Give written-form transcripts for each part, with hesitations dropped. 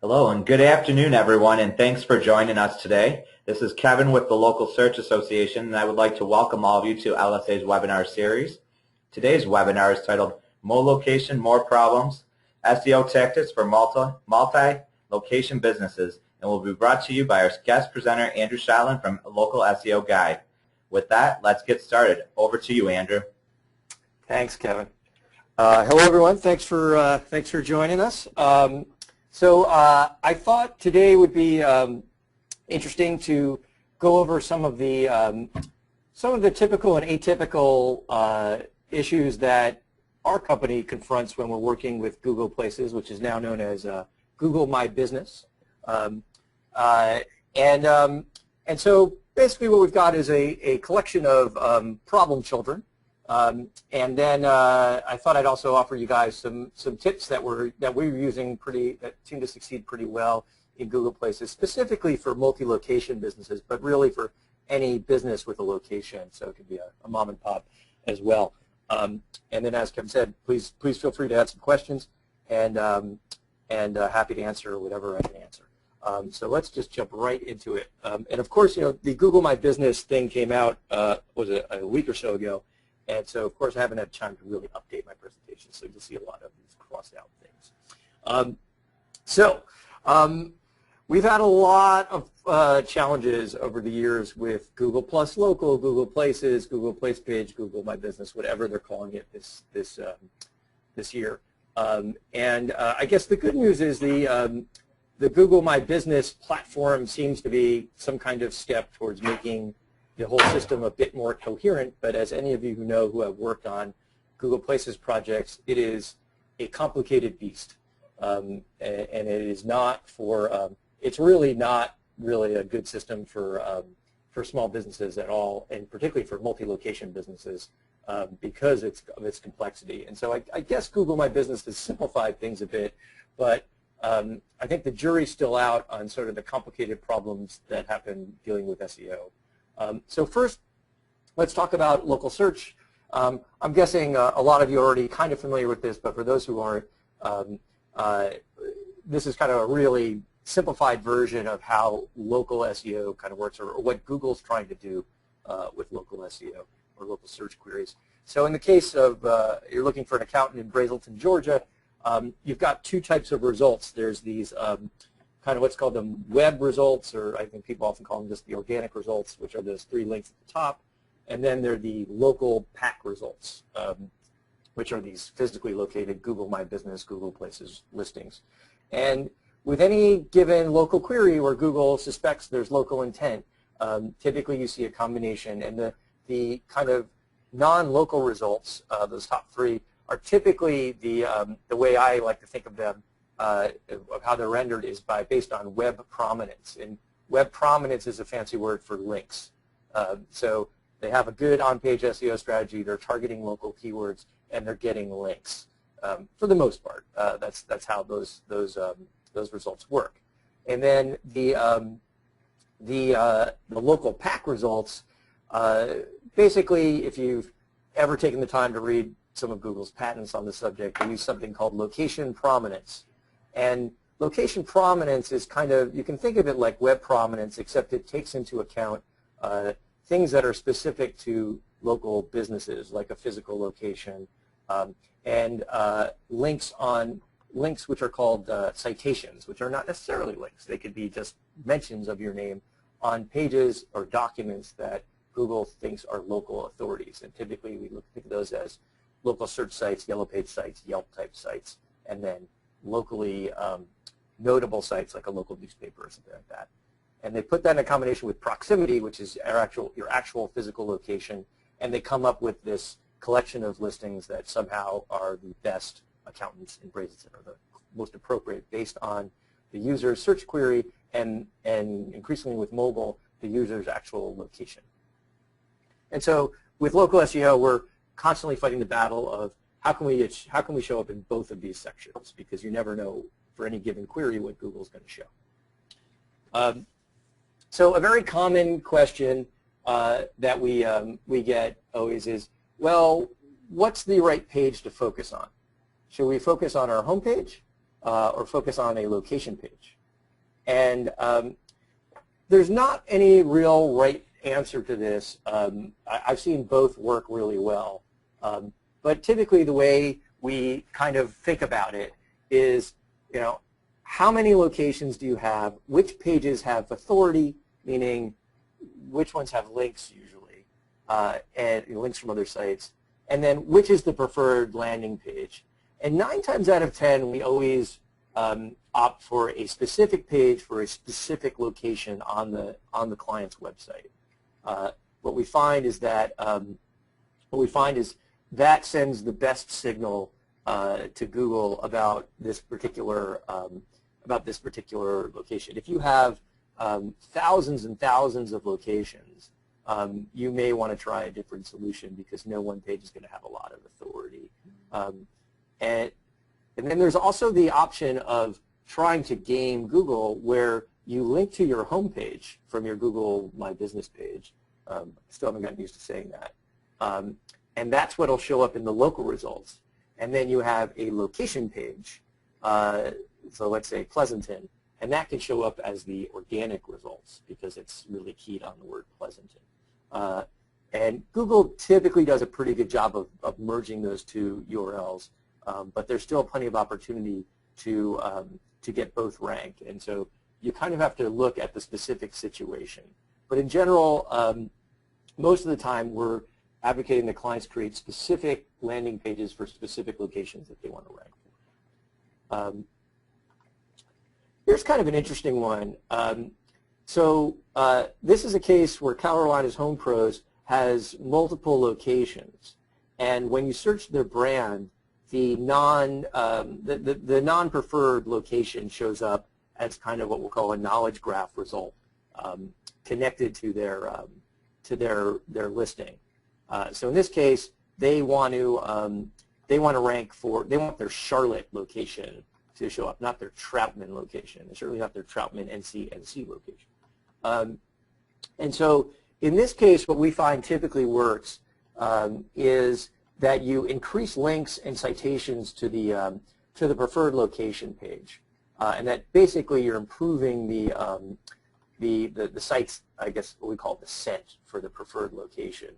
Hello and good afternoon, everyone, and thanks for joining us today. This is Kevin with the Local Search Association, and I would like to welcome all of you to LSA's webinar series. Today's webinar is titled More Location, More Problems, SEO Tactics for Multi-Location Businesses, and will be brought to you by our guest presenter, Andrew Shotland from Local SEO Guide. With that, let's get started. Over to you, Andrew. Thanks, Kevin. Hello, everyone. Thanks for joining us. So I thought today would be interesting to go over some of the typical and atypical issues that our company confronts when we're working with Google Places, which is now known as Google My Business. And so basically what we've got is a collection of problem children. And then I thought I'd also offer you guys some tips that we're using that seem to succeed pretty well in Google Places, specifically for multi-location businesses, but really for any business with a location. So it could be a mom and pop as well. And then, as Kevin said, please feel free to add some questions, and happy to answer whatever I can answer. So let's just jump right into it. And of course, the Google My Business thing came out was it a week or so ago. And so, of course, I haven't had time to really update my presentation, so you'll see a lot of these crossed-out things. We've had a lot of challenges over the years with Google Plus Local, Google Places, Google Place Page, Google My Business, whatever they're calling it this year. I guess the good news is the Google My Business platform seems to be some kind of step towards making the whole system a bit more coherent, but as any of you who have worked on Google Places projects, it is a complicated beast, and it is not it's really not a good system for small businesses at all, and particularly for multi-location businesses because of its complexity. And so I guess Google My Business has simplified things a bit, but I think the jury's still out on sort of the complicated problems that happen dealing with SEO. So first, let's talk about local search. I'm guessing a lot of you are already kind of familiar with this, but for those who aren't, this is kind of a really simplified version of how local SEO kind of works, or what Google's trying to do with local SEO or local search queries. So in the case of you're looking for an accountant in Brazelton, Georgia, you've got two types of results. There's these kind of what's called the web results, or I think people often call them just the organic results, which are those 3 links at the top. And then there are the local pack results, which are these physically located Google My Business, Google Places listings. And with any given local query where Google suspects there's local intent, typically you see a combination. And the kind of non-local results, those top 3, are typically the way I like to think of them, of how they're rendered is based on web prominence. And web prominence is a fancy word for links. So they have a good on-page SEO strategy. They're targeting local keywords, and they're getting links for the most part. That's how those results work. And then the local pack results, basically, if you've ever taken the time to read some of Google's patents on the subject, they use something called location prominence. And location prominence is kind of, you can think of it like web prominence, except it takes into account things that are specific to local businesses, like a physical location, and links which are called citations, which are not necessarily links. They could be just mentions of your name on pages or documents that Google thinks are local authorities. And typically we think of those as local search sites, yellow page sites, Yelp type sites, and then locally notable sites like a local newspaper or something like that. And they put that in a combination with proximity, which is your actual physical location, and they come up with this collection of listings that somehow are the best accountants in Brazelton, or the most appropriate based on the user's search query and increasingly with mobile, the user's actual location. And so with local SEO, we're constantly fighting the battle of how can we show up in both of these sections, because you never know for any given query what Google's going to show. So a very common question that we get always is, well, what's the right page to focus on? Should we focus on our home page, or focus on a location page. And there's not any real right answer to this. I've seen both work really well. But typically the way we kind of think about it is, how many locations do you have? Which pages have authority, meaning which ones have links usually, and links from other sites, and then which is the preferred landing page. And 9 times out of 10, we always opt for a specific page for a specific location on the client's website. What we find is that that sends the best signal to Google about this particular location. If you have thousands and thousands of locations, you may want to try a different solution because no one page is going to have a lot of authority. And then there's also the option of trying to game Google, where you link to your home page from your Google My Business page. Still haven't gotten used to saying that. And that's what will show up in the local results. And then you have a location page, so let's say Pleasanton, and that can show up as the organic results because it's really keyed on the word Pleasanton. And Google typically does a pretty good job of merging those two URLs, but there's still plenty of opportunity to get both ranked. And so you kind of have to look at the specific situation. But in general, most of the time we're advocating that clients create specific landing pages for specific locations that they want to rank for. Here's kind of an interesting one. This is a case where Carolina's Home Pros has multiple locations, and when you search their brand, the non-preferred location shows up as kind of what we'll call a knowledge graph result connected to their listing. So in this case, they want to rank for, they want their Charlotte location to show up, not their Troutman location, and certainly not their Troutman NC location. And so in this case, what we find typically works is that you increase links and citations to the preferred location page, and that basically you're improving the site's, I guess what we call the scent for the preferred location.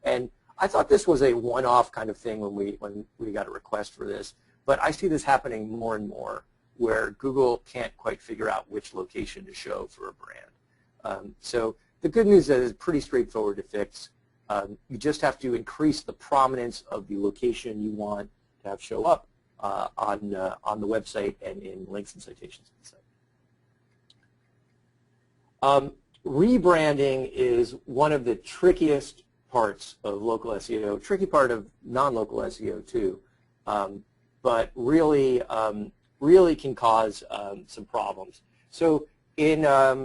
And I thought this was a one-off kind of thing when we got a request for this, but I see this happening more and more where Google can't quite figure out which location to show for a brand. So the good news is it's pretty straightforward to fix. You just have to increase the prominence of the location you want to have show up on the website and in links and citations to the site. Rebranding is one of the trickiest parts of local SEO, tricky part of non-local SEO too, but really, really can cause some problems. So in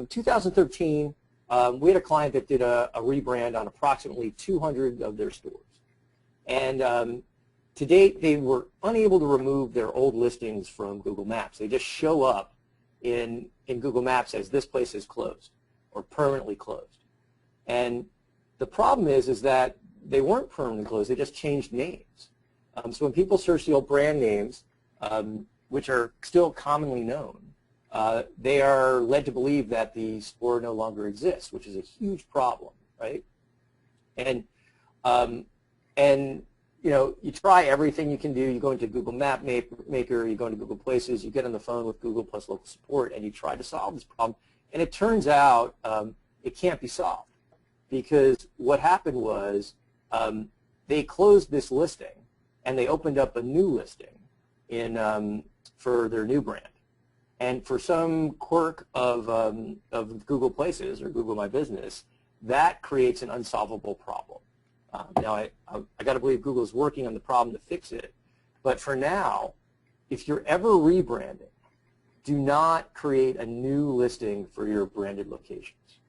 2013, we had a client that did a rebrand on approximately 200 of their stores. And to date, they were unable to remove their old listings from Google Maps. They just show up in Google Maps as this place is closed or permanently closed. And the problem is that they weren't permanently closed, they just changed names. So when people search the old brand names, which are still commonly known, they are led to believe that the store no longer exists, which is a huge problem, right? And you try everything you can do. You go into Google Map Maker, you go into Google Places, you get on the phone with Google plus local support, and you try to solve this problem. And it turns out it can't be solved, because what happened was they closed this listing and they opened up a new listing for their new brand. And for some quirk of Google Places or Google My Business, that creates an unsolvable problem. Now, I got to believe Google is working on the problem to fix it. But for now, if you're ever rebranding, do not create a new listing for your branded locations.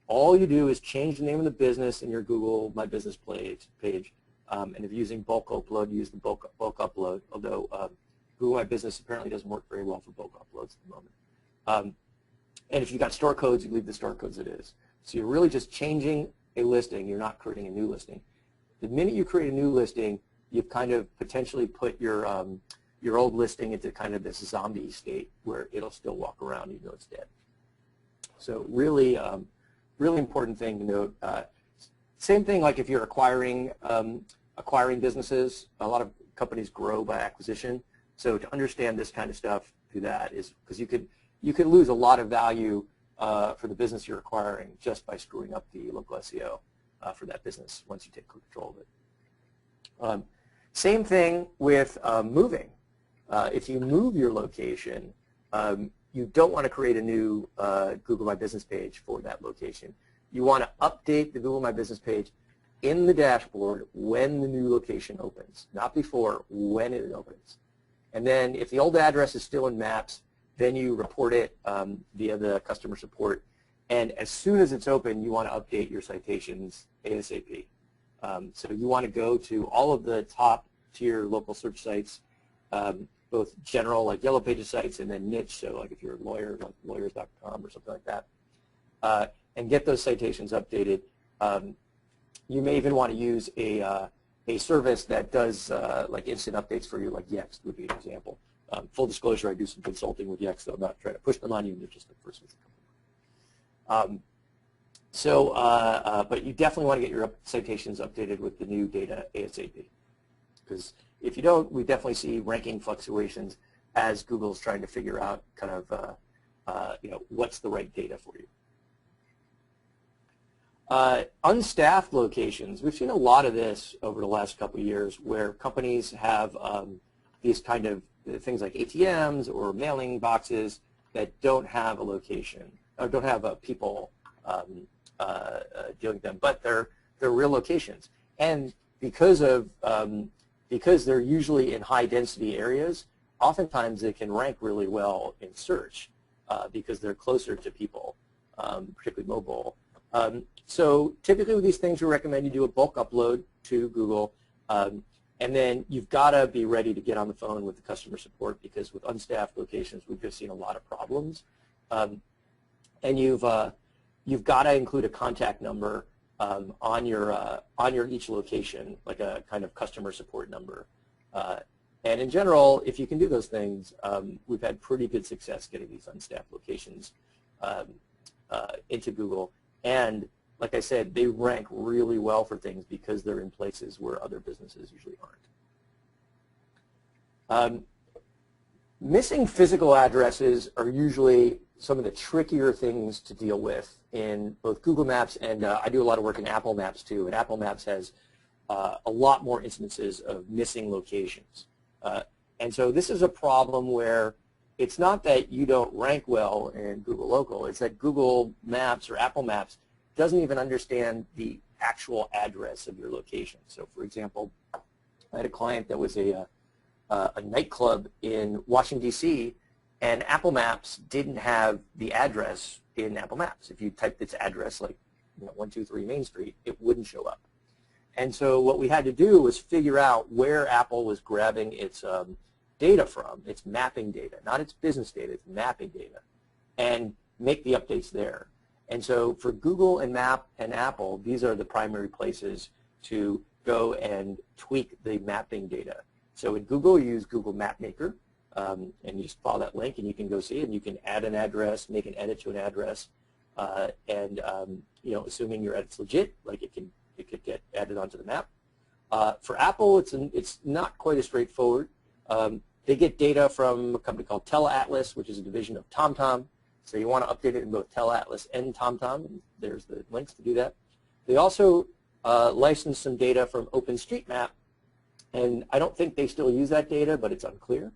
All you do is change the name of the business in your Google My Business page. And if you're using bulk upload, use the bulk upload, although Google My Business apparently doesn't work very well for bulk uploads at the moment. And if you've got store codes, you leave the store codes as it is. So you're really just changing a listing. You're not creating a new listing. The minute you create a new listing, you've kind of potentially put your your old listing into kind of this zombie state where it'll still walk around even though it's dead. So really, really important thing to note. Same thing like if you're acquiring businesses. A lot of companies grow by acquisition. So to understand this kind of stuff through that is because you could lose a lot of value for the business you're acquiring just by screwing up the local SEO for that business once you take control of it. Same thing with moving. If you move your location, you don't want to create a new Google My Business page for that location. You want to update the Google My Business page in the dashboard when the new location opens, not before, when it opens. And then if the old address is still in Maps, then you report it via the customer support. And as soon as it's open, you want to update your citations ASAP. So you want to go to all of the top tier local search sites, both general like Yellow Pages sites and then niche, so like if you're a lawyer, like lawyers.com or something like that, and get those citations updated. You may even want to use a service that does like instant updates for you, like Yext would be an example. Full disclosure, I do some consulting with Yext, so I'm not trying to push them on you, they're just the first with the company. But you definitely want to get your citations updated with the new data ASAP. Because if you don't, we definitely see ranking fluctuations as Google's trying to figure out kind of what's the right data for you. Unstaffed locations. We've seen a lot of this over the last couple of years where companies have these kind of things like ATMs or mailing boxes that don't have a location or don't have people dealing with them, but they're real locations. And because they're usually in high density areas, oftentimes they can rank really well in search because they're closer to people, particularly mobile. So typically with these things, we recommend you do a bulk upload to Google, and then you've got to be ready to get on the phone with the customer support because with unstaffed locations, we've just seen a lot of problems. And you've got to include a contact number on your each location, like a kind of customer support number. And in general, if you can do those things, we've had pretty good success getting these unstaffed locations into Google. And like I said, they rank really well for things because they're in places where other businesses usually aren't. Missing physical addresses are usually some of the trickier things to deal with in both Google Maps and I do a lot of work in Apple Maps too, and Apple Maps has a lot more instances of missing locations. And so this is a problem where it's not that you don't rank well in Google Local, it's that Google Maps or Apple Maps doesn't even understand the actual address of your location. So for example, I had a client that was a nightclub in Washington, D.C., and Apple Maps didn't have the address in Apple Maps. If you typed its address, like 123 Main Street, it wouldn't show up. And so what we had to do was figure out where Apple was grabbing its data from, its mapping data, not its business data, its mapping data, and make the updates there. And so for Google and Map and Apple, these are the primary places to go and tweak the mapping data. So in Google, you use Google Map Maker, and you just follow that link, and you can go see it, and you can add an address, make an edit to an address, and assuming your edit's legit, like it could get added onto the map. For Apple, it's not quite as straightforward. They get data from a company called TeleAtlas, which is a division of TomTom. So you want to update it in both TeleAtlas and TomTom, and there's the links to do that. They also license some data from OpenStreetMap, and I don't think they still use that data, but it's unclear.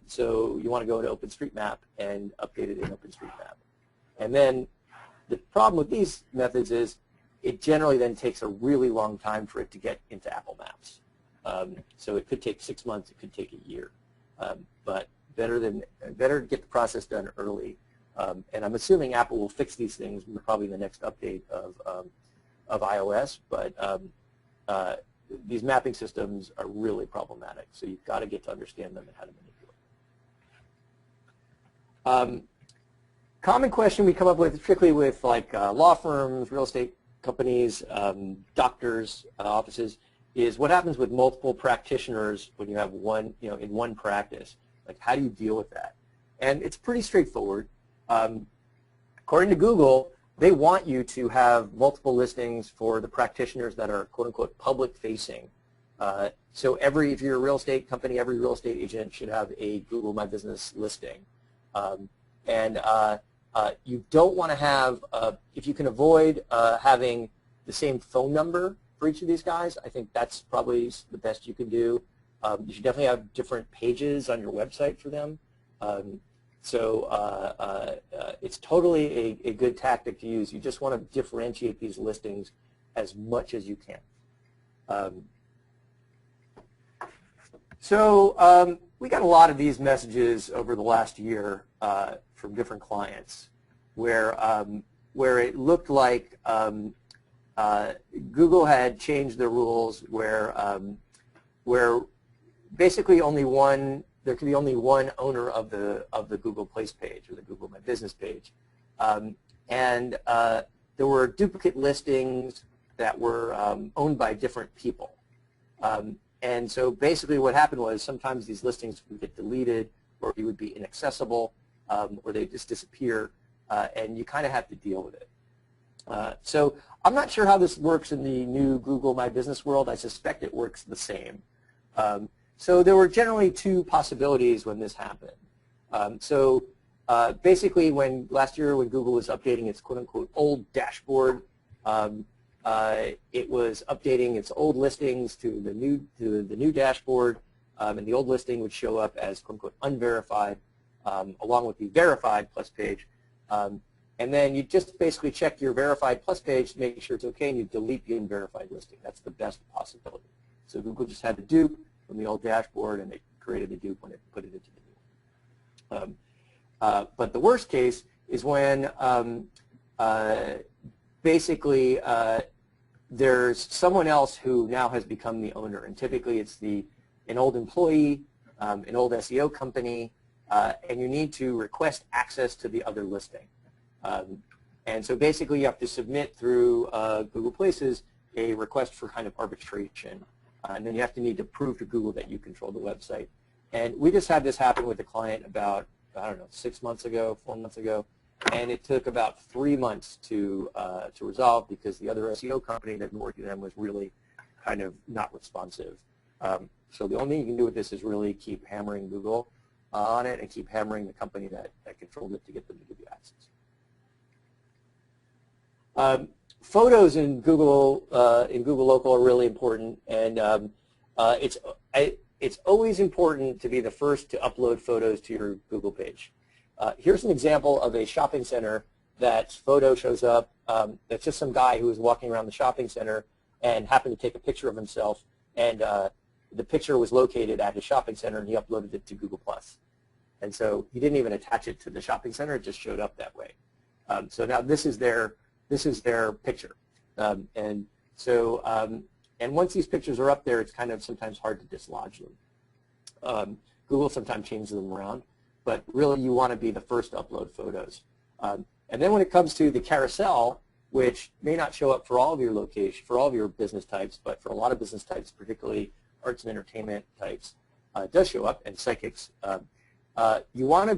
So you want to go to OpenStreetMap and update it in OpenStreetMap. And then the problem with these methods is it generally then takes a really long time for it to get into Apple Maps. So it could take 6 months, it could take a year. But better to get the process done early. And I'm assuming Apple will fix these things probably in the next update of iOS, but these mapping systems are really problematic, so you've got to get to understand them and how to manipulate. Common question we come up with, particularly with like law firms, real estate companies, doctors' offices, is what happens with multiple practitioners when you have one, in one practice. Like, how do you deal with that? And it's pretty straightforward. According to Google, they want you to have multiple listings for the practitioners that are quote-unquote public-facing. So if you're a real estate company, every real estate agent should have a Google My Business listing. You don't want to have, if you can avoid having the same phone number for each of these guys, I think that's probably the best you can do. You should definitely have different pages on your website for them. It's totally a good tactic to use. You just want to differentiate these listings as much as you can. We got a lot of these messages over the last year from different clients where it looked like Google had changed the rules where basically there can be only one owner of the Google Place page or the Google My Business page, there were duplicate listings that were owned by different people. And so basically what happened was sometimes these listings would get deleted, or you would be inaccessible, or they just disappear, and you kind of have to deal with it. So I'm not sure how this works in the new Google My Business world. I suspect it works the same. So there were generally two possibilities when this happened. Basically last year when Google was updating its quote-unquote old dashboard, it was updating its old listings to the new dashboard, and the old listing would show up as quote-unquote unverified, along with the verified plus page. And then you just basically check your verified plus page to make sure it's okay, and you delete the unverified listing. That's the best possibility. So Google just had the dupe from the old dashboard, and they created the dupe when it put it into the new one. But the worst case is when basically there's someone else who now has become the owner, and typically it's an old employee, an old SEO company, and you need to request access to the other listing. And so basically you have to submit through Google Places a request for kind of arbitration, and then you have to need to prove to Google that you control the website. And we just had this happen with a client about, I don't know, 6 months ago, 4 months ago, and it took about 3 months to resolve because the other SEO company that worked with them was really kind of not responsive. So the only thing you can do with this is really keep hammering Google on it and keep hammering the company that controlled it to get them to give you access. Photos in Google Local are really important, and it's always important to be the first to upload photos to your Google page. Here's an example of a shopping center that photo shows up. That's just some guy who was walking around the shopping center and happened to take a picture of himself, and the picture was located at his shopping center, and he uploaded it to Google+. And so he didn't even attach it to the shopping center; it just showed up that way. So now this is their picture, and once these pictures are up there, it's kind of sometimes hard to dislodge them. Google sometimes changes them around, but really you want to be the first to upload photos. And then when it comes to the carousel, which may not show up for all of your for all of your business types, but for a lot of business types, particularly arts and entertainment types, it does show up, and psychics. You want to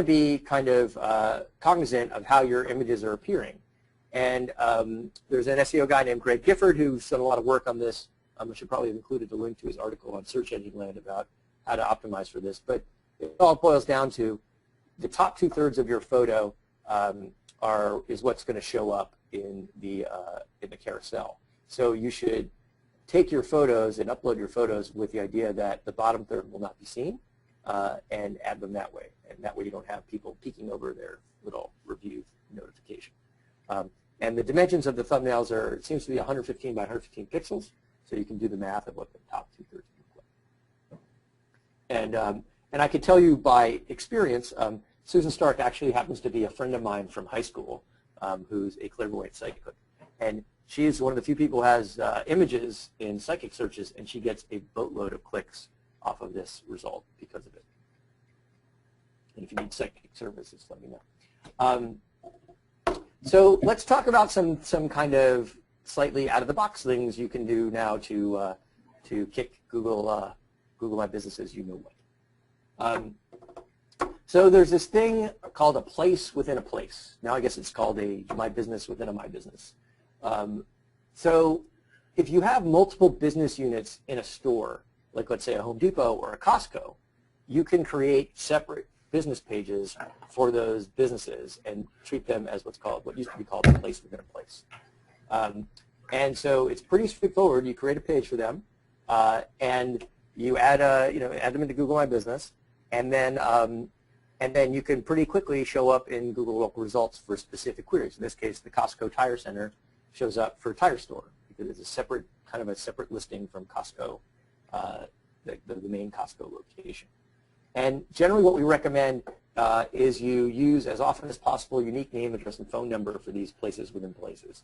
be kind of cognizant of how your images are appearing. And there's an SEO guy named Greg Gifford who's done a lot of work on this. I should probably have included a link to his article on Search Engine Land about how to optimize for this. But it all boils down to the top 2/3 of your photo is what's going to show up in the carousel. So you should take your photos and upload your photos with the idea that the bottom third will not be seen, and add them that way. And that way you don't have people peeking over their little review notification. And the dimensions of the thumbnails it seems to be 115 by 115 pixels, so you can do the math of what the top 2/3 look like. And I can tell you by experience, Susan Stark actually happens to be a friend of mine from high school, who's a clairvoyant psychic. And she's one of the few people who has images in psychic searches, and she gets a boatload of clicks off of this result because of it. And if you need psychic services, let me know. So let's talk about some kind of slightly out-of-the-box things you can do now to kick Google My Business as you know what. So there's this thing called a place within a place. Now I guess it's called a My Business within a My Business. So if you have multiple business units in a store, like let's say a Home Depot or a Costco, you can create separate business pages for those businesses and treat them as what used to be called a place within a place. And so it's pretty straightforward. You create a page for them, and you add add them into Google My Business, and then you can pretty quickly show up in Google local results for specific queries. In this case, the Costco Tire Center shows up for Tire Store because it's a separate listing from Costco, the main Costco location. And generally what we recommend is you use as often as possible unique name, address, and phone number for these places within places.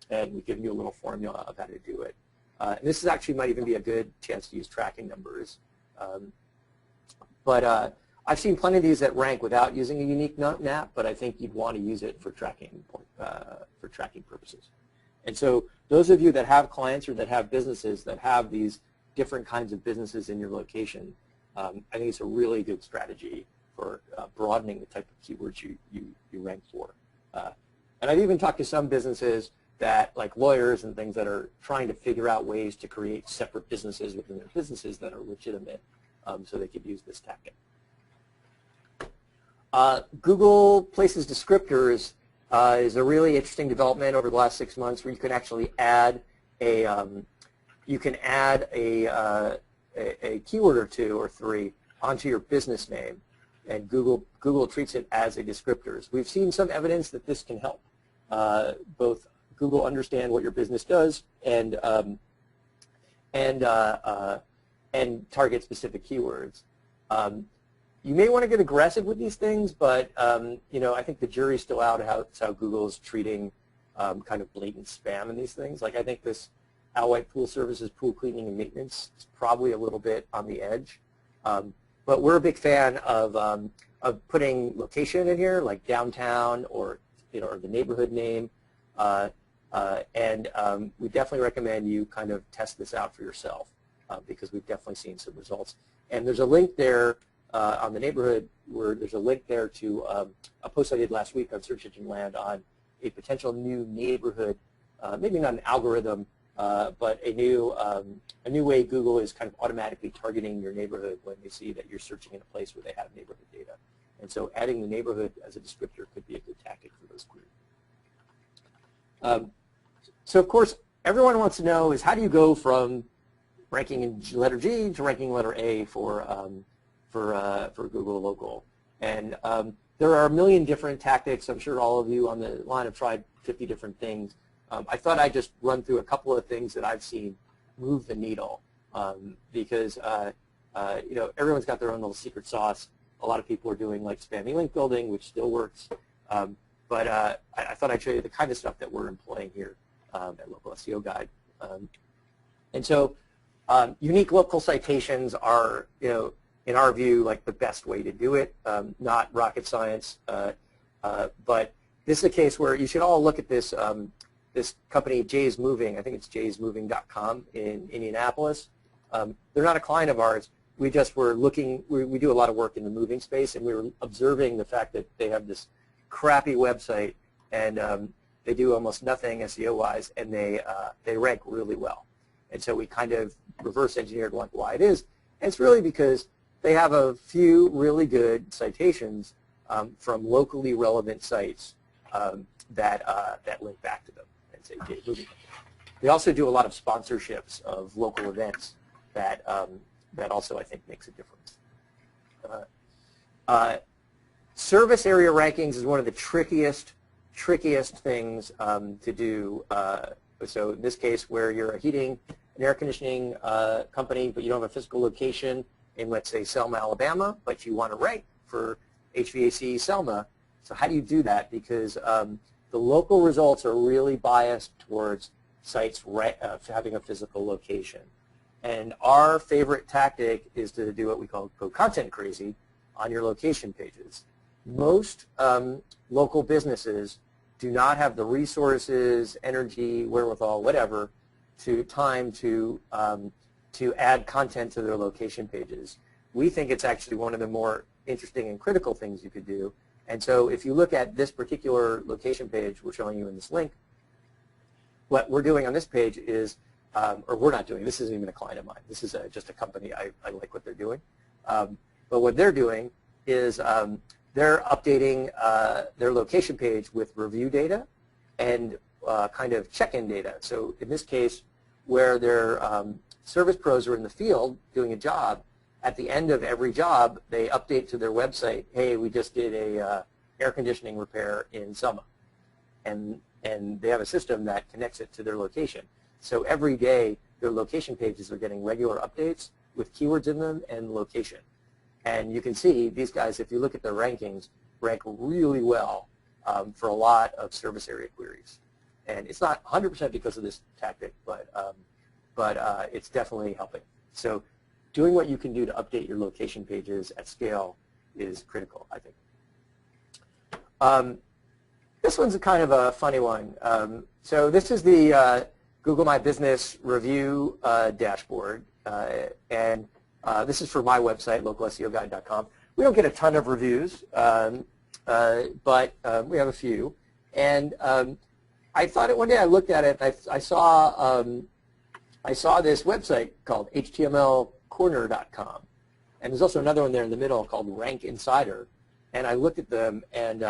And we've given you a little formula of how to do it. And this actually might even be a good chance to use tracking numbers. But I've seen plenty of these that rank without using a unique NAP, but I think you'd want to use it for tracking purposes. And so those of you that have clients or that have businesses that have these different kinds of businesses in your location, I think it's a really good strategy for broadening the type of keywords you rank for. And I've even talked to some businesses that, like lawyers and things, that are trying to figure out ways to create separate businesses within their businesses that are legitimate, so they could use this tactic. Google Places Descriptors is a really interesting development over the last 6 months, where you can actually add a keyword or 2 or 3 onto your business name, and Google treats it as a descriptors. We've seen some evidence that this can help both Google understand what your business does and target specific keywords. You may want to get aggressive with these things, but I think the jury's still out how Google is treating kind of blatant spam in these things. Like I think this Allied Pool Services, pool cleaning and maintenance is probably a little bit on the edge. But we're a big fan of putting location in here, like downtown or or the neighborhood name. We definitely recommend you kind of test this out for yourself because we've definitely seen some results. And there's a link there on the neighborhood where there's a link there to a post I did last week on Search Engine Land on a potential new neighborhood, maybe not an algorithm, but a new way Google is kind of automatically targeting your neighborhood when they see that you're searching in a place where they have neighborhood data. And so adding the neighborhood as a descriptor could be a good tactic for those queries. So of course, everyone wants to know is how do you go from ranking in letter G to ranking letter A for Google Local? And there are a million different tactics. I'm sure all of you on the line have tried 50 different things. I thought I'd just run through a couple of things that I've seen move the needle because everyone's got their own little secret sauce. A lot of people are doing like spammy link building, which still works. But I thought I'd show you the kind of stuff that we're employing here at Local SEO Guide. And so unique local citations are, in our view, like the best way to do it, not rocket science. But this is a case where you should all look at this this company, Jay's Moving. I think it's jaysmoving.com in Indianapolis. They're not a client of ours. We just were looking, we do a lot of work in the moving space, and we were observing the fact that they have this crappy website, and they do almost nothing SEO-wise, and they rank really well. And so we kind of reverse engineered why it is. And it's really because they have a few really good citations from locally relevant sites that link back to them and say, Jay, moving. They also do a lot of sponsorships of local events that also, I think, makes a difference. Service area rankings is one of the trickiest things to do. So in this case, where you're a heating and air conditioning company, but you don't have a physical location in, let's say, Selma, Alabama, but you want to rank for HVAC Selma. So how do you do that? Because the local results are really biased towards sites having a physical location. And our favorite tactic is to do what we call go content crazy on your location pages. Most local businesses do not have the resources, energy, wherewithal, whatever, time to add content to their location pages. We think it's actually one of the more interesting and critical things you could do. And so if you look at this particular location page we're showing you in this link, what we're doing on this page is, or we're not doing, this isn't even a client of mine. This is just a company. I like what they're doing. But what they're doing is they're updating their location page with review data and kind of check-in data. So in this case, where their service pros are in the field doing a job, at the end of every job, they update to their website, hey, we just did a air conditioning repair in Selma. And they have a system that connects it to their location. So every day, their location pages are getting regular updates with keywords in them and location. And you can see these guys, if you look at their rankings, rank really well for a lot of service area queries. And it's not 100% because of this tactic, but it's definitely helping. So doing what you can do to update your location pages at scale is critical, I think. This one's a kind of a funny one. So this is the Google My Business review dashboard. And this is for my website, localseoguide.com. We don't get a ton of reviews, but we have a few. And I thought one day I looked at it, I saw this website called htmlcorner.com. And there's also another one there in the middle called Rank Insider. And I looked at them, and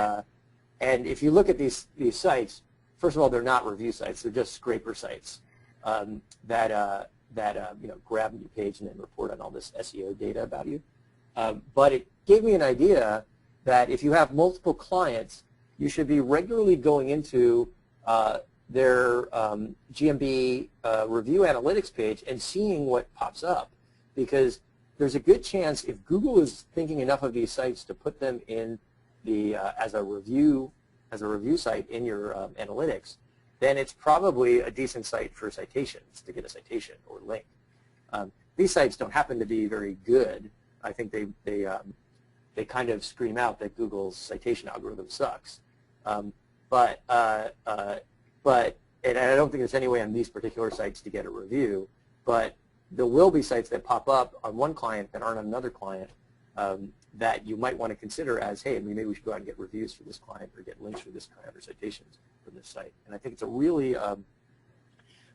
if you look at these sites, first of all, they're not review sites. They're just scraper sites that grab your page and then report on all this SEO data about you. But it gave me an idea that if you have multiple clients, you should be regularly going into their GMB review analytics page and seeing what pops up, because there's a good chance if Google is thinking enough of these sites to put them in the as a review site in your analytics, then it's probably a decent site for citations, to get a citation or link. These sites don't happen to be very good. I think they kind of scream out that Google's citation algorithm sucks. But and I don't think there's any way on these particular sites to get a review, but there will be sites that pop up on one client that aren't on another client that you might want to consider as, hey, maybe we should go out and get reviews for this client or get links for this client or citations for this site. And I think it's a really,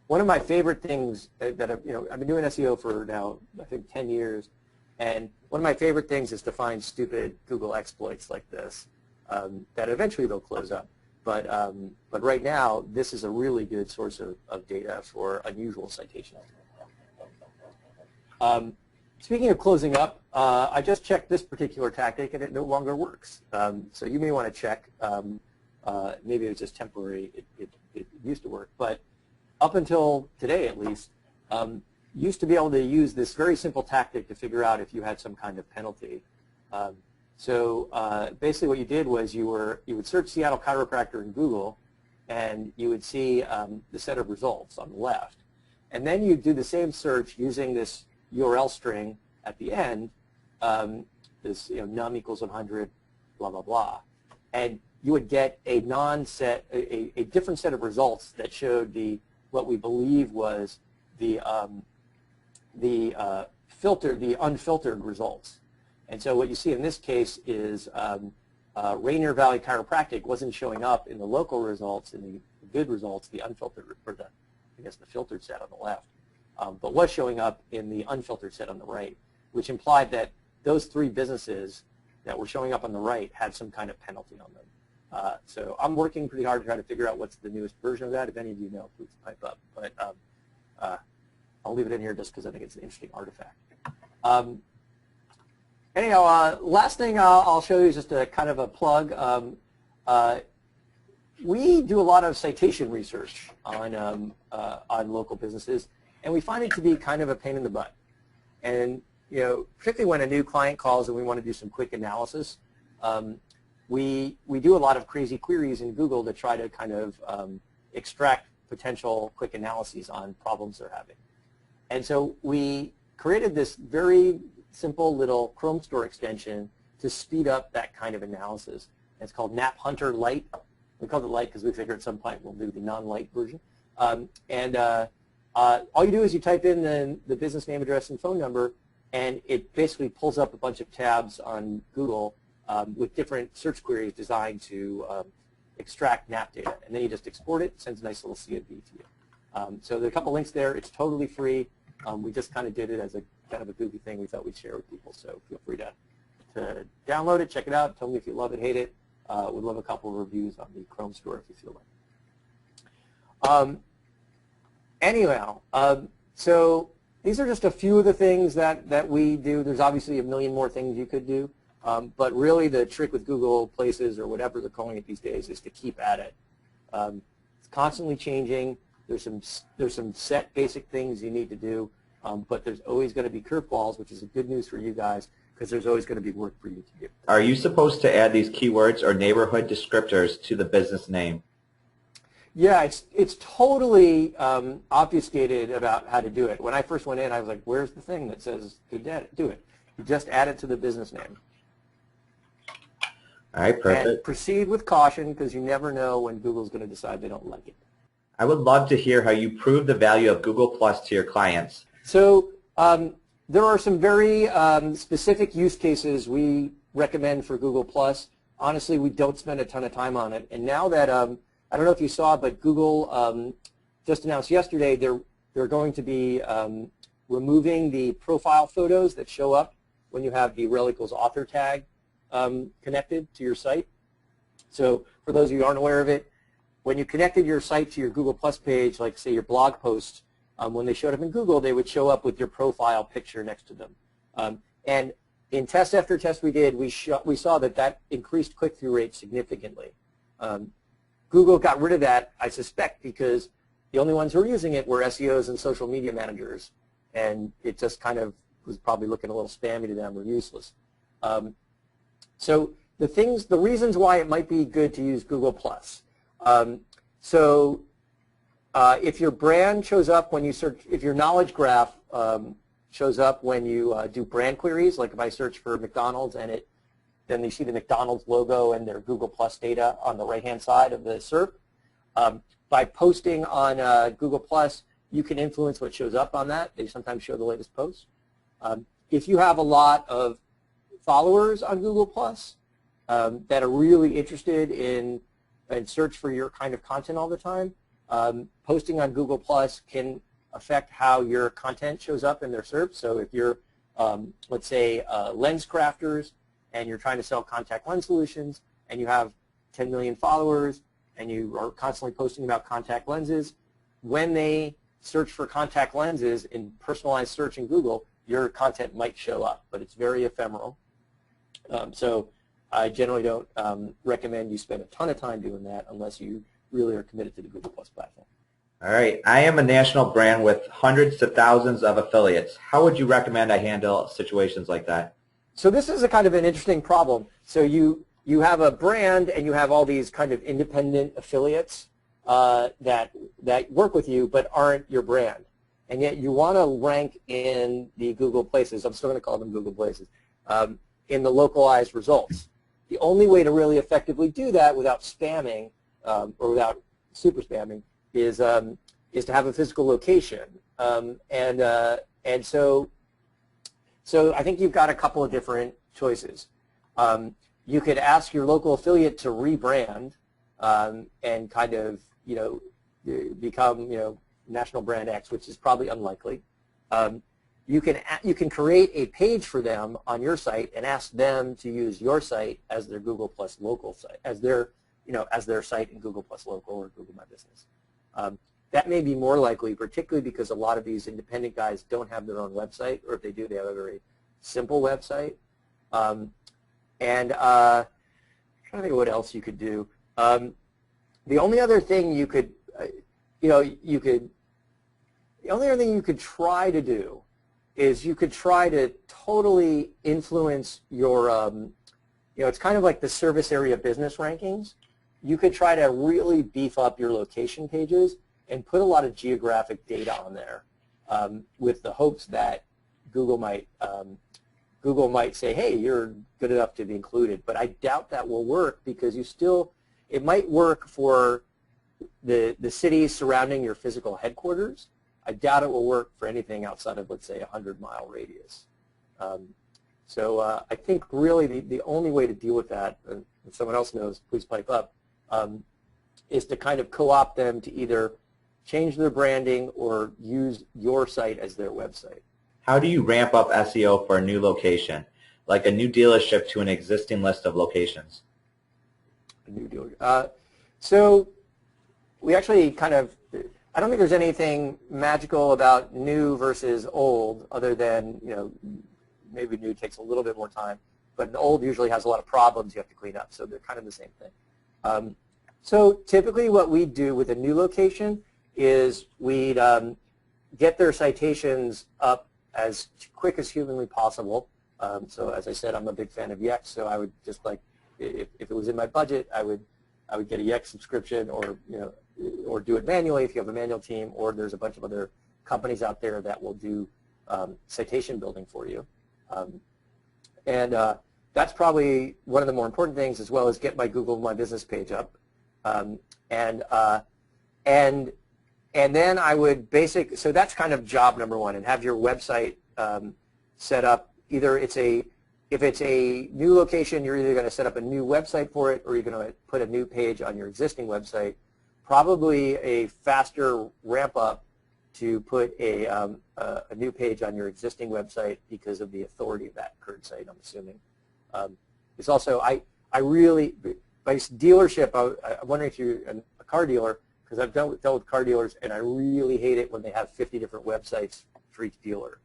one of my favorite things that I've been doing SEO for now, I think 10 years, and one of my favorite things is to find stupid Google exploits like this that eventually they'll close up. But right now, this is a really good source of data for unusual citations. Speaking of closing up, I just checked this particular tactic and it no longer works. So you may want to check. Maybe it was just temporary. It used to work. But up until today, at least, used to be able to use this very simple tactic to figure out if you had some kind of penalty. So basically what you did was you would search Seattle chiropractor in Google, and you would see the set of results on the left. And then you'd do the same search using this URL string at the end, this num equals 100, blah, blah, blah. And you would get a a different set of results that showed what we believe was the unfiltered results. And so what you see in this case is Rainier Valley Chiropractic wasn't showing up in the local results, in the good results, the unfiltered, or the filtered set on the left, but was showing up in the unfiltered set on the right, which implied that those three businesses that were showing up on the right had some kind of penalty on them. So I'm working pretty hard to try to figure out what's the newest version of that. If any of you know, please pipe up. But I'll leave it in here just because I think it's an interesting artifact. Anyhow, last thing I'll show you is just a kind of a plug. We do a lot of citation research on local businesses, and we find it to be kind of a pain in the butt. And particularly when a new client calls and we want to do some quick analysis, we do a lot of crazy queries in Google to try to kind of extract potential quick analyses on problems they're having. And so we created this very simple little Chrome store extension to speed up that kind of analysis. And it's called Nap Hunter Lite, We called it light because we figured at some point we'll do the non-light version. All you do is you type in the business name, address, and phone number, and it basically pulls up a bunch of tabs on Google with different search queries designed to extract NAP data. And then you just export it, sends a nice little CSV to you. So there are a couple links there. It's totally free. We just kind of did it as a kind of a goofy thing we thought we'd share with people. So feel free to download it, check it out. Tell me if you love it, hate it. We'd love a couple of reviews on the Chrome store if you feel like. Anyhow, so these are just a few of the things that we do. There's obviously a million more things you could do, but really the trick with Google Places, or whatever they're calling it these days, is to keep at it. It's constantly changing. There's some set basic things you need to do, but there's always going to be curveballs, which is good news for you guys, because there's always going to be work for you to do. Are you supposed to add these keywords or neighborhood descriptors to the business name? Yeah, it's totally obfuscated about how to do it. When I first went in, I was like, where's the thing that says to do it? You just add it to the business name. All right, perfect. And proceed with caution, because you never know when Google's going to decide they don't like it. I would love to hear how you prove the value of Google Plus to your clients. So there are some very specific use cases we recommend for Google Plus. Honestly, we don't spend a ton of time on it. And now that, I don't know if you saw, but Google just announced yesterday they're going to be removing the profile photos that show up when you have the rel equals author tag connected to your site. So for those of you who aren't aware of it, when you connected your site to your Google Plus page, like say your blog posts, when they showed up in Google, they would show up with your profile picture next to them. And in test after test we did, we saw that increased click-through rate significantly. Google got rid of that, I suspect, because the only ones who were using it were SEOs and social media managers, and it just kind of was probably looking a little spammy to them or useless. So the reasons why it might be good to use Google Plus. If your brand shows up when you search, if your knowledge graph shows up when you do brand queries, like if I search for McDonald's and then you see the McDonald's logo and their Google Plus data on the right-hand side of the SERP. By posting on Google Plus, you can influence what shows up on that. They sometimes show the latest posts. If you have a lot of followers on Google Plus that are really interested in search for your kind of content all the time, posting on Google Plus can affect how your content shows up in their SERP. So if you're, let's say, lens crafters, and you're trying to sell contact lens solutions, and you have 10 million followers, and you are constantly posting about contact lenses, when they search for contact lenses in personalized search in Google, your content might show up, but it's very ephemeral. So I generally don't recommend you spend a ton of time doing that unless you really are committed to the Google Plus platform. All right. I am a national brand with hundreds to thousands of affiliates. How would you recommend I handle situations like that? So this is a kind of an interesting problem. So you have a brand and you have all these kind of independent affiliates that work with you but aren't your brand. And yet you want to rank in the Google Places, I'm still going to call them Google Places, in the localized results. The only way to really effectively do that without spamming or without super spamming is to have a physical location. So I think you've got a couple of different choices. You could ask your local affiliate to rebrand and kind of, become, national brand X, which is probably unlikely. You can create a page for them on your site and ask them to use your site as their Google Plus local site, as their site in Google Plus Local or Google My Business. That may be more likely, particularly because a lot of these independent guys don't have their own website, or if they do, they have a very simple website. I'm trying to think of what else you could do. The only other thing you could, the only other thing you could try to do is you could try to totally influence your, it's kind of like the service area business rankings. You could try to really beef up your location pages and put a lot of geographic data on there with the hopes that Google might say, hey, you're good enough to be included. But I doubt that will work because you still, it might work for the cities surrounding your physical headquarters. I doubt it will work for anything outside of, let's say, a 100-mile radius. I think really the only way to deal with that, and if someone else knows, please pipe up, is to kind of co-opt them to either change their branding or use your site as their website. How do you ramp up SEO for a new location, like a new dealership to an existing list of locations? A new dealer. So we actually kind of, I don't think there's anything magical about new versus old, other than, you know, maybe new takes a little bit more time, but an old usually has a lot of problems you have to clean up, so they're kind of the same thing. So typically what we do with a new location is we'd get their citations up as quick as humanly possible. So as I said, I'm a big fan of Yext, so I would just like, if it was in my budget, I would get a Yext subscription, or or do it manually if you have a manual team, or there's a bunch of other companies out there that will do citation building for you. That's probably one of the more important things, as well as get my Google My Business page up. And then I would so that's kind of job number one, and have your website set up. Either if it's a new location, you're either going to set up a new website for it, or you're going to put a new page on your existing website. Probably a faster ramp up to put a new page on your existing website because of the authority of that current site, I'm assuming. It's also, I really, by dealership, I'm wondering if you're a car dealer, because I've dealt with car dealers, and I really hate it when they have 50 different websites for each dealer.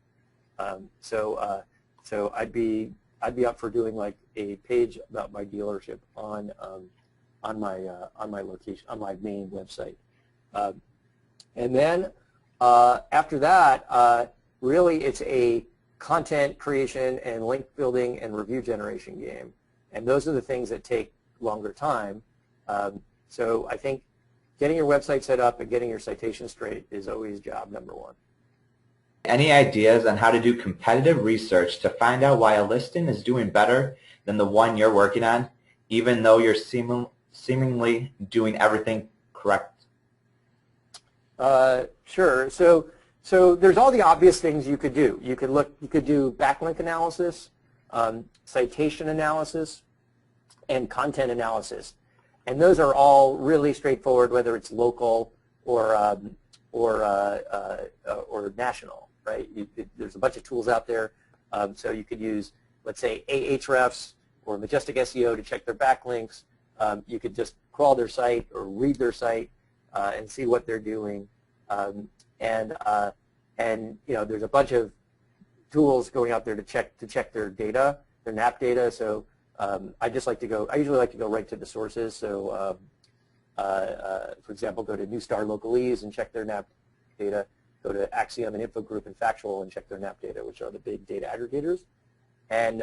So I'd be up for doing like a page about my dealership on my location, on my main website. And then after that, really it's a content creation and link building and review generation game. And those are the things that take longer time. So I think getting your website set up and getting your citation straight is always job number one. Any ideas on how to do competitive research to find out why a listing is doing better than the one you're working on, even though you're seemingly doing everything correct? Sure. So there's all the obvious things you could do. You could do backlink analysis, citation analysis, and content analysis, and those are all really straightforward, whether it's local or national. Right? There's a bunch of tools out there, so you could use, let's say, Ahrefs or Majestic SEO to check their backlinks. You could just crawl their site or read their site and see what they're doing. And there's a bunch of tools going out there to check their data, their NAP data. So I usually like to go right to the sources. So for example, go to Newstar Localese and check their NAP data. Go to Axiom and Infogroup and Factual and check their NAP data, which are the big data aggregators. And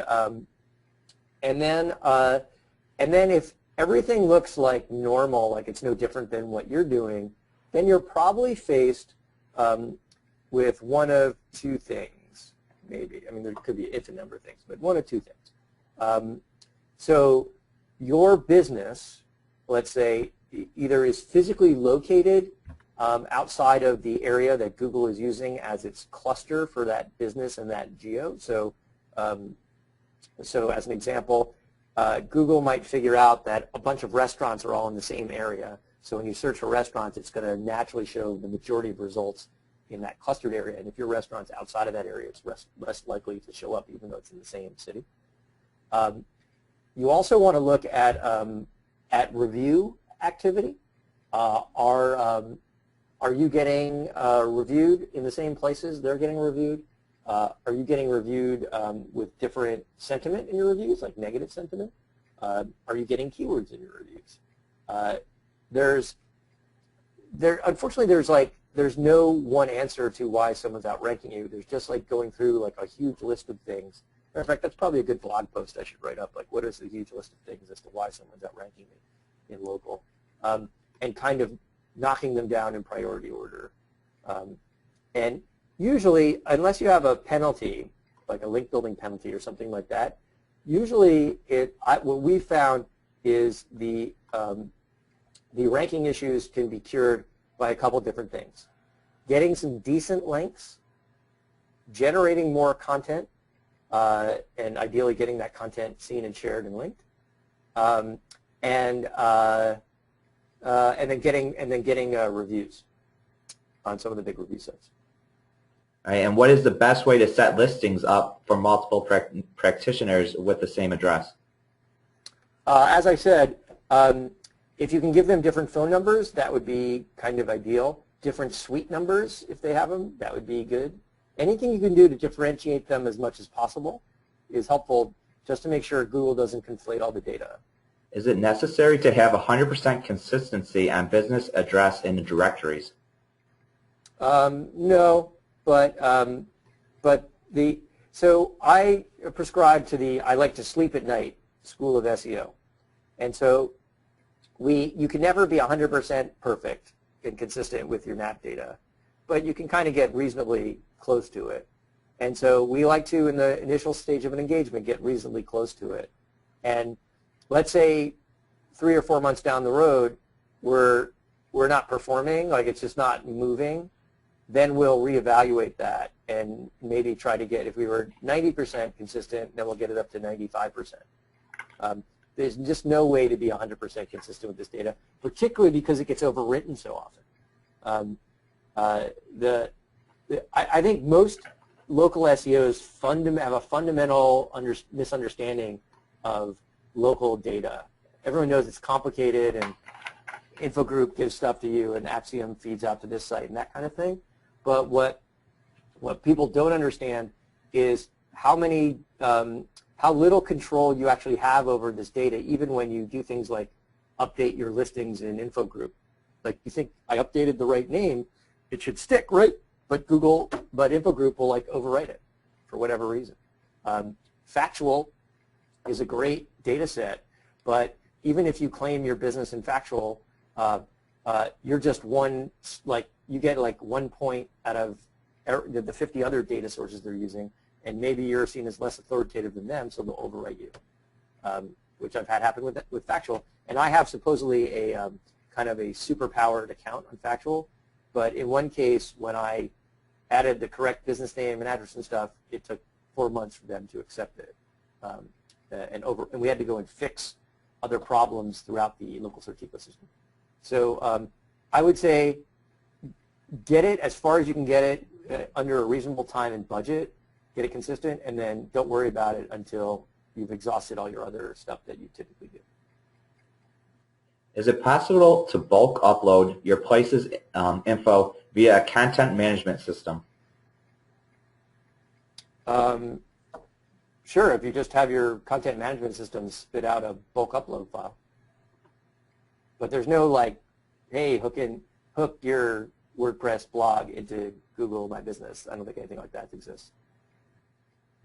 then if everything looks like normal, like it's no different than what you're doing, then you're probably faced with one of two things, maybe. I mean, there could be an infinite number of things, but one of two things. So your business, let's say, either is physically located outside of the area that Google is using as its cluster for that business and that geo. So as an example, Google might figure out that a bunch of restaurants are all in the same area. So when you search for restaurants, it's going to naturally show the majority of results in that clustered area. And if your restaurant's outside of that area, it's less likely to show up, even though it's in the same city. You also want to look at review activity. Are you getting reviewed in the same places they're getting reviewed? Are you getting reviewed with different sentiment in your reviews, like negative sentiment? Are you getting keywords in your reviews? Unfortunately, there's no one answer to why someone's outranking you. There's just like going through like a huge list of things. In fact, that's probably a good blog post I should write up. Like, what is the huge list of things as to why someone's outranking me in local, and kind of knocking them down in priority order. And usually, unless you have a penalty, like a link building penalty or something like that, usually what we found is the the ranking issues can be cured by a couple different things. Getting some decent links, generating more content, and ideally getting that content seen and shared and linked, and then getting reviews on some of the big review sites. All right, and what is the best way to set listings up for multiple practitioners with the same address? As I said, if you can give them different phone numbers, that would be kind of ideal. Different suite numbers, if they have them, that would be good. Anything you can do to differentiate them as much as possible is helpful, just to make sure Google doesn't conflate all the data. Is it necessary to have 100% consistency on business address in the directories? No, so I prescribe to the I like to sleep at night school of SEO, and so you can never be 100% perfect and consistent with your map data, but you can kind of get reasonably close to it. And so we like to, in the initial stage of an engagement, get reasonably close to it. And let's say 3 or 4 months down the road, we're not performing, like it's just not moving, then we'll reevaluate that and maybe try to get, if we were 90% consistent, then we'll get it up to 95%. There's just no way to be 100% consistent with this data, particularly because it gets overwritten so often. I think most local SEOs have a fundamental misunderstanding of local data. Everyone knows it's complicated, and Infogroup gives stuff to you, and Axiom feeds out to this site, and that kind of thing. But what people don't understand is how little control you actually have over this data, even when you do things like update your listings in Infogroup. Like, you think, I updated the right name, it should stick, right? But Infogroup will like overwrite it for whatever reason. Factual is a great data set, but even if you claim your business in Factual, you're just you get like 1 point out of the 50 other data sources they're using, and maybe you're seen as less authoritative than them, so they'll overwrite you, which I've had happen with Factual. And I have supposedly a kind of a super-powered account on Factual, but in one case, when I added the correct business name and address and stuff, it took 4 months for them to accept it, and we had to go and fix other problems throughout the local search ecosystem. So I would say get it as far as you can get it under a reasonable time and budget, get it consistent, and then don't worry about it until you've exhausted all your other stuff that you typically do. Is it possible to bulk upload your place's info via a content management system? Sure, if you just have your content management system spit out a bulk upload file. But there's no like, hey, hook your WordPress blog into Google My Business. I don't think anything like that exists.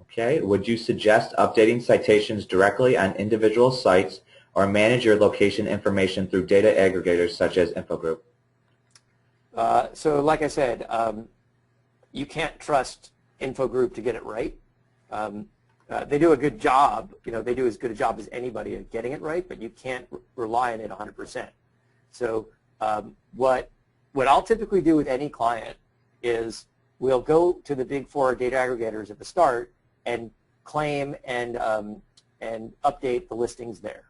Okay. Would you suggest updating citations directly on individual sites or manage your location information through data aggregators such as Infogroup? So like I said, you can't trust Infogroup to get it right. They do a good job. They do as good a job as anybody at getting it right, but you can't rely on it 100%. So what I'll typically do with any client is we'll go to the big 4 data aggregators at the start and claim and update the listings there,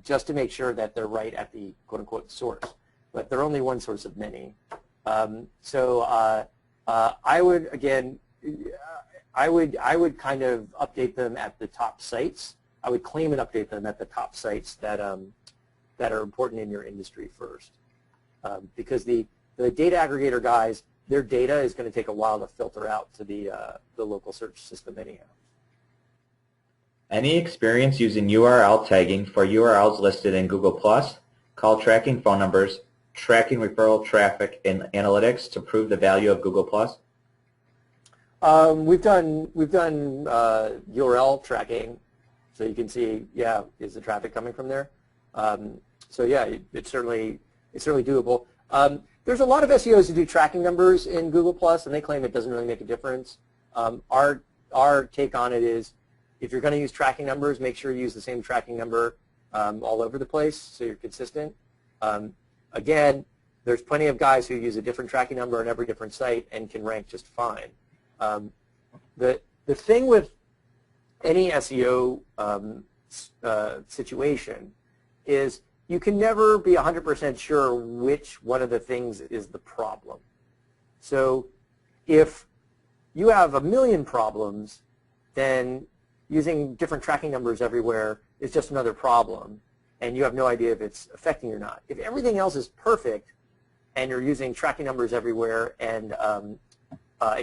just to make sure that they're right at the quote-unquote source. But they're only one source of many. So I would, again, I would kind of update them at the top sites. I would claim and update them at the top sites that are important in your industry first, because the data aggregator guys, their data is going to take a while to filter out to the local search system anyhow. Any experience using URL tagging for URLs listed in Google+, call tracking phone numbers, tracking referral traffic in analytics to prove the value of Google+? We've done URL tracking, so you can see, yeah, is the traffic coming from there? So yeah, it's certainly doable. There's a lot of SEOs who do tracking numbers in Google+, and they claim it doesn't really make a difference. Our take on it is, if you're going to use tracking numbers, make sure you use the same tracking number all over the place so you're consistent. Again, there's plenty of guys who use a different tracking number on every different site and can rank just fine. The thing with any SEO situation is you can never be 100% sure which one of the things is the problem. So if you have a million problems, then using different tracking numbers everywhere is just another problem, and you have no idea if it's affecting you or not. If everything else is perfect and you're using tracking numbers everywhere and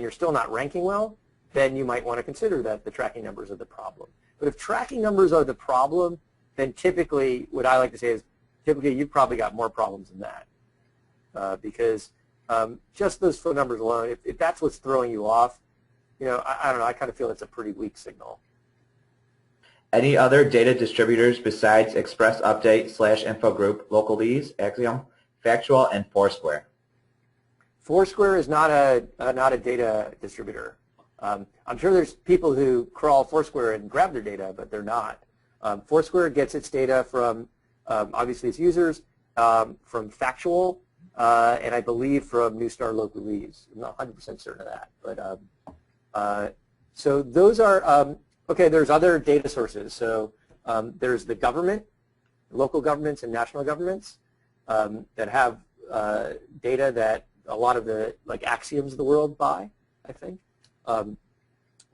you're still not ranking well, then you might want to consider that the tracking numbers are the problem. But if tracking numbers are the problem, then typically what I like to say is typically you've probably got more problems than that, because just those phone numbers alone, if that's what's throwing you off, you know, I don't know, I kind of feel it's a pretty weak signal. Any other data distributors besides Express Update / Info Group, Localese, Axiom, Factual, and Foursquare? Foursquare is not a data distributor. I'm sure there's people who crawl Foursquare and grab their data, but they're not. Foursquare gets its data from, obviously, its users, from Factual, and I believe from Neustar Localese. I'm not 100% certain of that. But so those are, okay, there's other data sources. So there's the government, local governments and national governments that have data that a lot of the Axioms of the world buy, I think.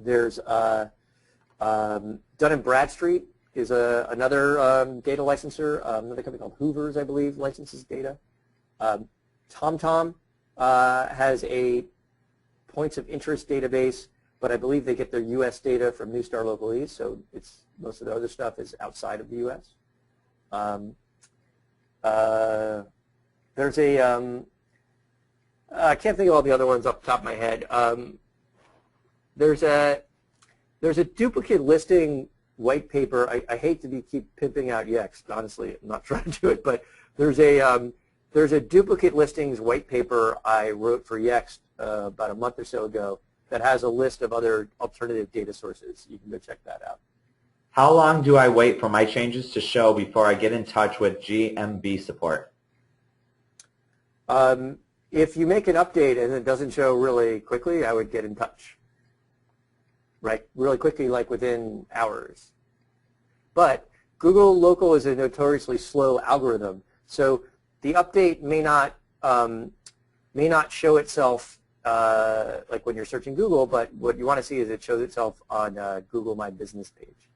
There's Dun & Bradstreet is another data licenser. Another company called Hoover's, I believe, licenses data. TomTom has a points of interest database, but I believe they get their U.S. data from Neustar Localese, so most of the other stuff is outside of the U.S. There's a I can't think of all the other ones off the top of my head. There's a duplicate listing white paper. I hate to keep pimping out Yext. Honestly, I'm not trying to do it, but there's a duplicate listings white paper I wrote for Yext about a month or so ago that has a list of other alternative data sources. You can go check that out. How long do I wait for my changes to show before I get in touch with GMB support? If you make an update and it doesn't show really quickly, I would get in touch. Right, really quickly, like within hours. But Google Local is a notoriously slow algorithm, so the update may not show itself like when you're searching Google, but what you want to see is it shows itself on Google My Business page.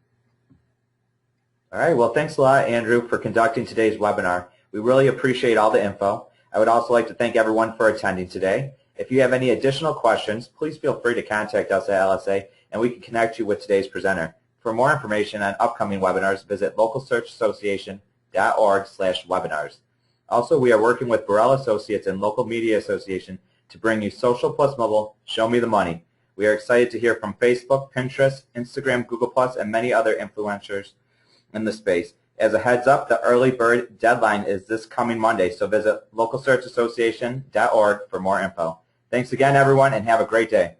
All right, well, thanks a lot, Andrew, for conducting today's webinar. We really appreciate all the info. I would also like to thank everyone for attending today. If you have any additional questions, please feel free to contact us at LSA, and we can connect you with today's presenter. For more information on upcoming webinars, visit localsearchassociation.org/webinars. Also, we are working with Burrell Associates and Local Media Association to bring you Social Plus Mobile, Show Me the Money. We are excited to hear from Facebook, Pinterest, Instagram, Google+, and many other influencers in the space. As a heads up, the early bird deadline is this coming Monday, so visit localsearchassociation.org for more info. Thanks again, everyone, and have a great day.